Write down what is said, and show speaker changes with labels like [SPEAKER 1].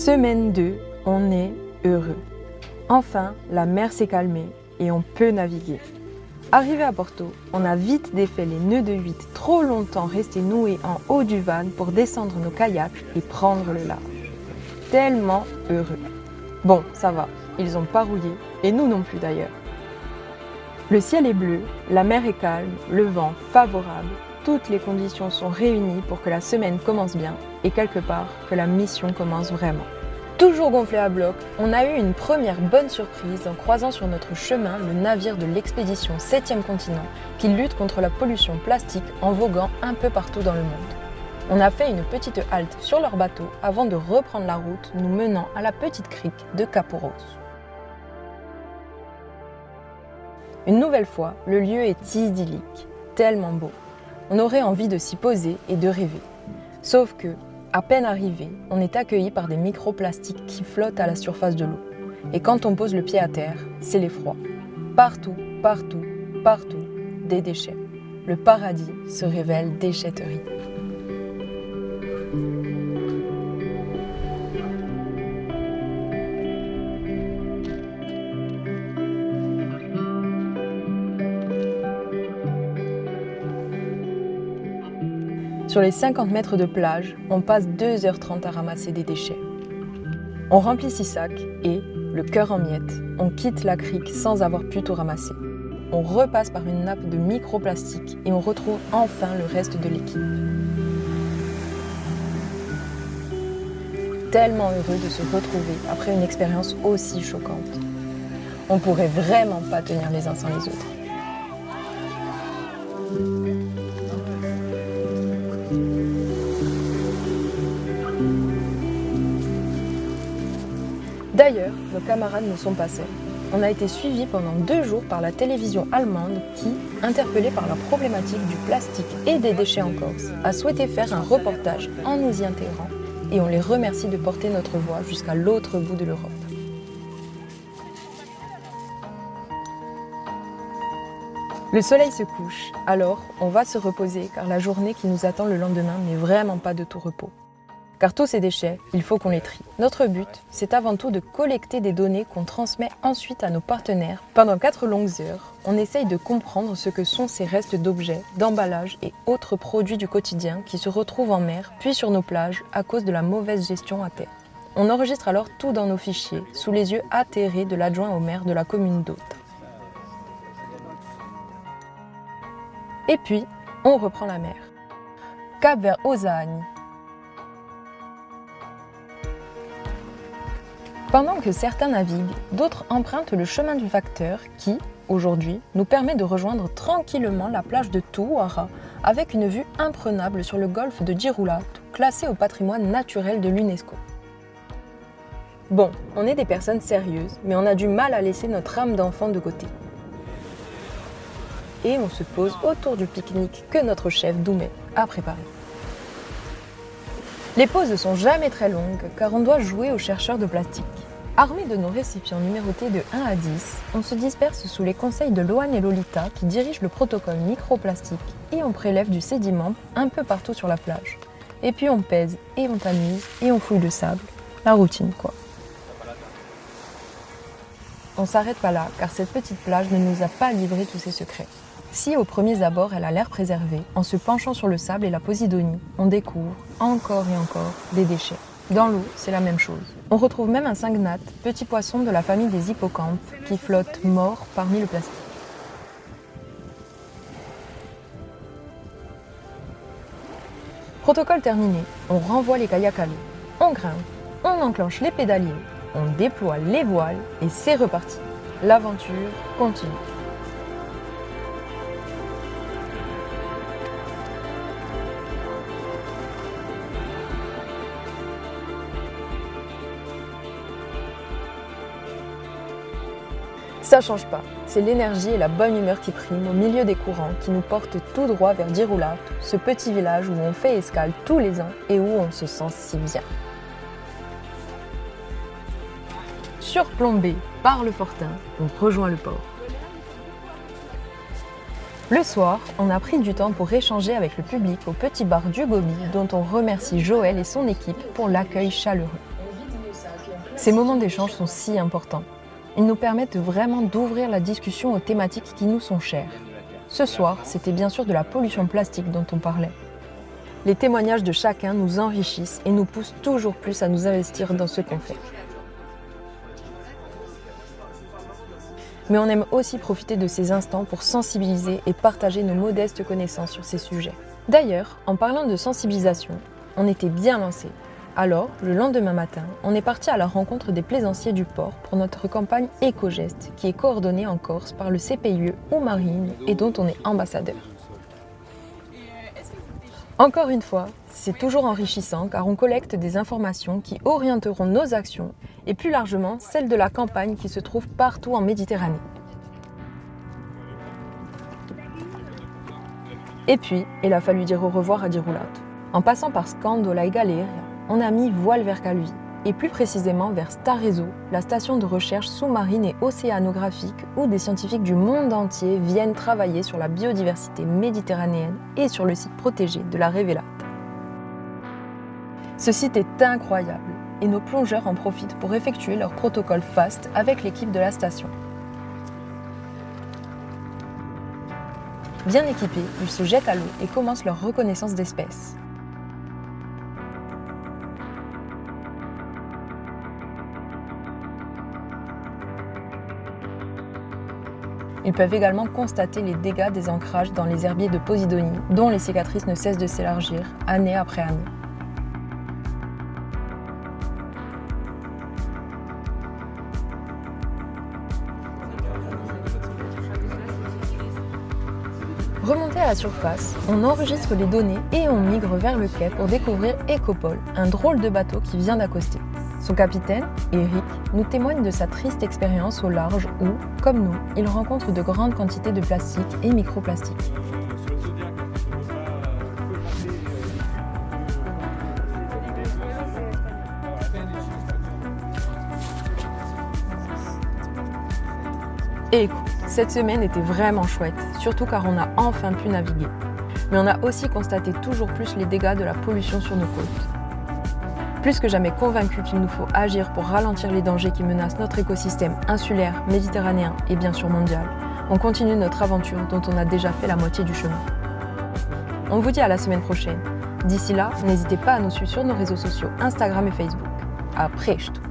[SPEAKER 1] Semaine 2, on est heureux. Enfin, la mer s'est calmée et on peut naviguer. Arrivé à Porto, on a vite défait les nœuds de huit trop longtemps restés noués en haut du van pour descendre nos kayaks et prendre le large. Tellement heureux. Bon, ça va, ils n'ont pas rouillé, et nous non plus d'ailleurs. Le ciel est bleu, la mer est calme, le vent favorable, toutes les conditions sont réunies pour que la semaine commence bien et quelque part que la mission commence vraiment. Toujours gonflé à bloc, on a eu une première bonne surprise en croisant sur notre chemin le navire de l'expédition 7e continent qui lutte contre la pollution plastique en voguant un peu partout dans le monde. On a fait une petite halte sur leur bateau avant de reprendre la route nous menant à la petite crique de Caporos. Une nouvelle fois, le lieu est idyllique, tellement beau. On aurait envie de s'y poser et de rêver. Sauf que, à peine arrivé, on est accueilli par des microplastiques qui flottent à la surface de l'eau. Et quand on pose le pied à terre, c'est l'effroi. Partout, partout, partout, des déchets. Le paradis se révèle déchetterie. Sur les 50 mètres de plage, on passe 2h30 à ramasser des déchets. On remplit 6 sacs et, le cœur en miettes, on quitte la crique sans avoir pu tout ramasser. On repasse par une nappe de microplastique et on retrouve enfin le reste de l'équipe. Tellement heureux de se retrouver après une expérience aussi choquante. On pourrait vraiment pas tenir les uns sans les autres. D'ailleurs, nos camarades ne sont pas seuls. On a été suivis pendant 2 jours par la télévision allemande qui, interpellée par la problématique du plastique et des déchets en Corse, a souhaité faire un reportage en nous y intégrant et on les remercie de porter notre voix jusqu'à l'autre bout de l'Europe. Le soleil se couche, alors on va se reposer car la journée qui nous attend le lendemain n'est vraiment pas de tout repos. Car tous ces déchets, il faut qu'on les trie. Notre but, c'est avant tout de collecter des données qu'on transmet ensuite à nos partenaires. Pendant 4 longues heures, on essaye de comprendre ce que sont ces restes d'objets, d'emballages et autres produits du quotidien qui se retrouvent en mer, puis sur nos plages, à cause de la mauvaise gestion à terre. On enregistre alors tout dans nos fichiers, sous les yeux atterrés de l'adjoint au maire de la commune d'Hôte. Et puis, on reprend la mer. Cap vers Osagne. Pendant que certains naviguent, d'autres empruntent le chemin du facteur qui, aujourd'hui, nous permet de rejoindre tranquillement la plage de Tuuara avec une vue imprenable sur le golfe de Girolamo, classé au patrimoine naturel de l'UNESCO. Bon, on est des personnes sérieuses, mais on a du mal à laisser notre âme d'enfant de côté. Et on se pose autour du pique-nique que notre chef Doumé a préparé. Les pauses ne sont jamais très longues car on doit jouer aux chercheurs de plastique. Armés de nos récipients numérotés de 1 à 10, on se disperse sous les conseils de Loane et Lolita qui dirigent le protocole microplastique et on prélève du sédiment un peu partout sur la plage. Et puis on pèse et on tamise et on fouille le sable. La routine quoi. On s'arrête pas là car cette petite plage ne nous a pas livré tous ses secrets. Si aux premiers abords elle a l'air préservée, en se penchant sur le sable et la posidonie, on découvre, encore et encore, des déchets. Dans l'eau, c'est la même chose. On retrouve même un syngnathe, petit poisson de la famille des hippocampes, qui flotte mort parmi le plastique. Protocole terminé, on renvoie les kayaks à l'eau. On grimpe, on enclenche les pédaliers, on déploie les voiles et c'est reparti. L'aventure continue. Ça change pas, c'est l'énergie et la bonne humeur qui priment au milieu des courants qui nous portent tout droit vers Girolamo, ce petit village où on fait escale tous les ans et où on se sent si bien. Surplombé par le Fortin, on rejoint le port. Le soir, on a pris du temps pour échanger avec le public au petit bar du Gobi dont on remercie Joël et son équipe pour l'accueil chaleureux. Ces moments d'échange sont si importants. Ils nous permettent vraiment d'ouvrir la discussion aux thématiques qui nous sont chères. Ce soir, c'était bien sûr de la pollution plastique dont on parlait. Les témoignages de chacun nous enrichissent et nous poussent toujours plus à nous investir dans ce qu'on fait. Mais on aime aussi profiter de ces instants pour sensibiliser et partager nos modestes connaissances sur ces sujets. D'ailleurs, en parlant de sensibilisation, on était bien lancé. Alors, le lendemain matin, on est parti à la rencontre des plaisanciers du port pour notre campagne Éco-Geste, qui est coordonnée en Corse par le CPIE ou Marine et dont on est ambassadeur. Encore une fois, c'est toujours enrichissant car on collecte des informations qui orienteront nos actions et plus largement celles de la campagne qui se trouve partout en Méditerranée. Et puis, il a fallu dire au revoir à Dirulato. En passant par Scandola et Galeria, on a mis voile vers Calvi, et plus précisément vers Starezo, la station de recherche sous-marine et océanographique où des scientifiques du monde entier viennent travailler sur la biodiversité méditerranéenne et sur le site protégé de la Révélate. Ce site est incroyable et nos plongeurs en profitent pour effectuer leur protocole FAST avec l'équipe de la station. Bien équipés, ils se jettent à l'eau et commencent leur reconnaissance d'espèces. Ils peuvent également constater les dégâts des ancrages dans les herbiers de Posidonie, dont les cicatrices ne cessent de s'élargir année après année. Remonté à la surface, on enregistre les données et on migre vers le quai pour découvrir Ecopole, un drôle de bateau qui vient d'accoster. Son capitaine, Eric, nous témoigne de sa triste expérience au large où, comme nous, il rencontre de grandes quantités de plastique et microplastiques. Et écoute, cette semaine était vraiment chouette, surtout car on a enfin pu naviguer. Mais on a aussi constaté toujours plus les dégâts de la pollution sur nos côtes. Plus que jamais convaincu qu'il nous faut agir pour ralentir les dangers qui menacent notre écosystème insulaire, méditerranéen et bien sûr mondial, on continue notre aventure dont on a déjà fait la moitié du chemin. On vous dit à la semaine prochaine. D'ici là, n'hésitez pas à nous suivre sur nos réseaux sociaux Instagram et Facebook. A presto!